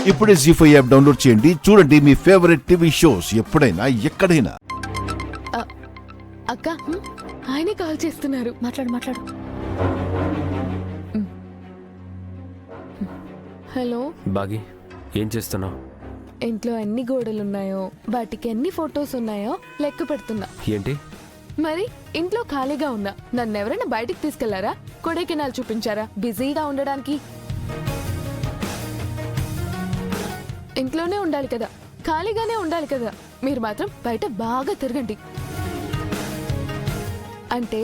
ఇప్పుడే జీ5 app download చేయండి. చూడండి మీ ఫేవరెట్ టీవీ షోస్ ఎప్పుడైనా ఎక్కడైనా. అక్క ఆయనే కాల్ చేస్తున్నారు. మాట్లాడు. హలో బాగి, ఏం చేస్తున్నావు? ఇంట్లో ఎన్ని గోడలున్నాయో, వాటికి ఎన్ని ఫొటోస్ ఉన్నాయో లెక్క పెడుతున్నా. ఏంటి? మరి ఇంట్లో ఖాళీగా ఉన్నా నన్నెవరైనా బయటికి తీసుకెళ్లారా? కొడైకెనాల్ చూపించారా బిజీగా ఉండడానికి? ఇంట్లోనే ఉండాలి కదా, ఖాళీగానే ఉండాలి కదా. మీరు మాత్రం బయట బాగా తిరగండి. అంటే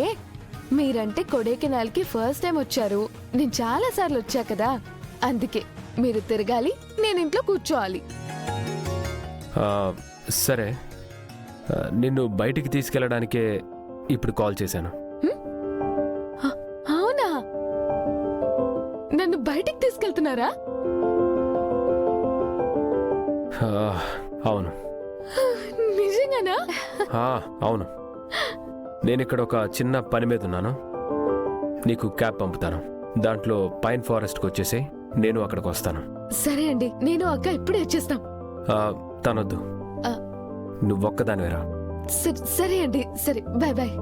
మీరంటే కొడైకెనాల్కి ఫస్ట్ టైం వచ్చారు, నేను చాలా సార్లు వచ్చా కదా, అందుకే మీరు తిరగాలి, నేను ఇంట్లో కూర్చోవాలి. సరే, నిన్ను బయటికి తీసుకెళ్ళడానికే ఇప్పుడు కాల్ చేశాను. అవునా? నన్ను బయటికి తీసుకెళ్తున్నారా? అవును. నిజంగానా? అవును. నేను ఇక్కడ ఒక చిన్న పని మీద ఉన్నాను. నీకు క్యాబ్ పంపుతాను. దాంట్లో పైన్ ఫారెస్ట్కి వచ్చేసి నేను అక్కడికి వస్తాను. సరే అండి, నేను అక్క ఇప్పుడే వచ్చేస్తాం. తనొద్దు, నువ్వొక్కదానివేరా. సరే అండి, సరే, బాయ్ బాయ్.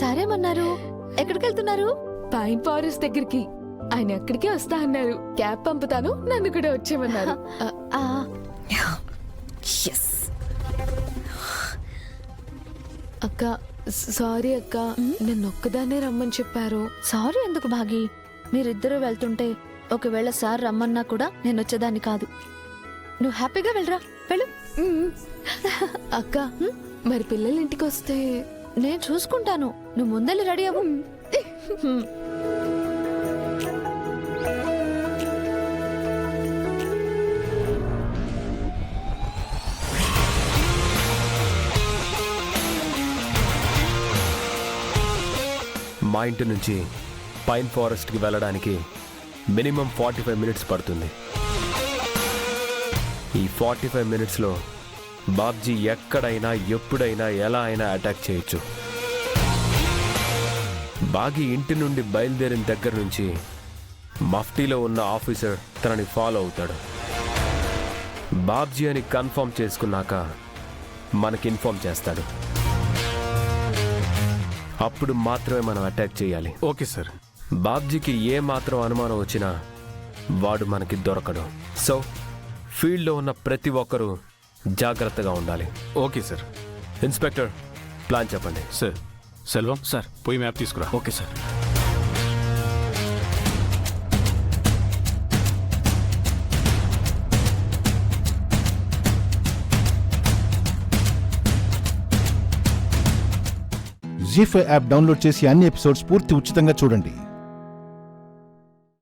సరేమన్నారు. ఎక్కడికి వెళ్తున్నారు? పైన్ ఫారెస్ట్ దగ్గరికి. ఆయన అక్కడికే వస్తా అన్నారు. క్యాబ్ పంపుతాను, నన్ను కూడా వచ్చేమన్నారు. అక్క సారీ అక్క, నన్ను ఒక్కదాన్నే రమ్మని చెప్పారు. సారీ ఎందుకు భాగి? మీరిద్దరూ వెళ్తుంటే ఒకవేళ సార్ రమ్మన్నా కూడా నేను వచ్చేదాన్ని కాదు. నువ్వు హ్యాపీగా వెళ్ళరా, వెళ్ళు. అక్క మరి పిల్లలు ఇంటికి వస్తే? నేను చూసుకుంటాను, నువ్వు ముందెళ్ళి రెడీ అవ్వు. మా ఇంటి నుంచి పైన్ ఫారెస్ట్కి వెళ్ళడానికి మినిమం 45 మినిట్స్ పడుతుంది. ఈ 45 మినిట్స్లో బాబ్జీ ఎక్కడైనా ఎప్పుడైనా ఎలా అయినా అటాక్ చేయొచ్చు. బాగి ఇంటి నుండి బయలుదేరిన దగ్గర నుంచి మఫ్టీలో ఉన్న ఆఫీసర్ తనని ఫాలో అవుతాడు. బాబ్జీ అని కన్ఫర్మ్ చేసుకున్నాక మనకి ఇన్ఫార్మ్ చేస్తాడు. అప్పుడు మాత్రమే మనం అటాక్ చేయాలి. Okay sir. బాబ్జీకి ఏ మాత్రం అనుమానం వచ్చినా వాడు మనకి దొరకడు. సో ఫీల్డ్లో ఉన్న ప్రతి ఒక్కరూ జాగ్రత్తగా ఉండాలి. Okay sir. ఇన్స్పెక్టర్, ప్లాన్ చెప్పండి. సార్, సెల్వం సార్, పోయి మ్యాప్ తీసుకురా. Okay sir. Zee five app download చేసి అన్ని ఎపిసోడ్స్ పూర్తి ఉచితంగా చూడండి.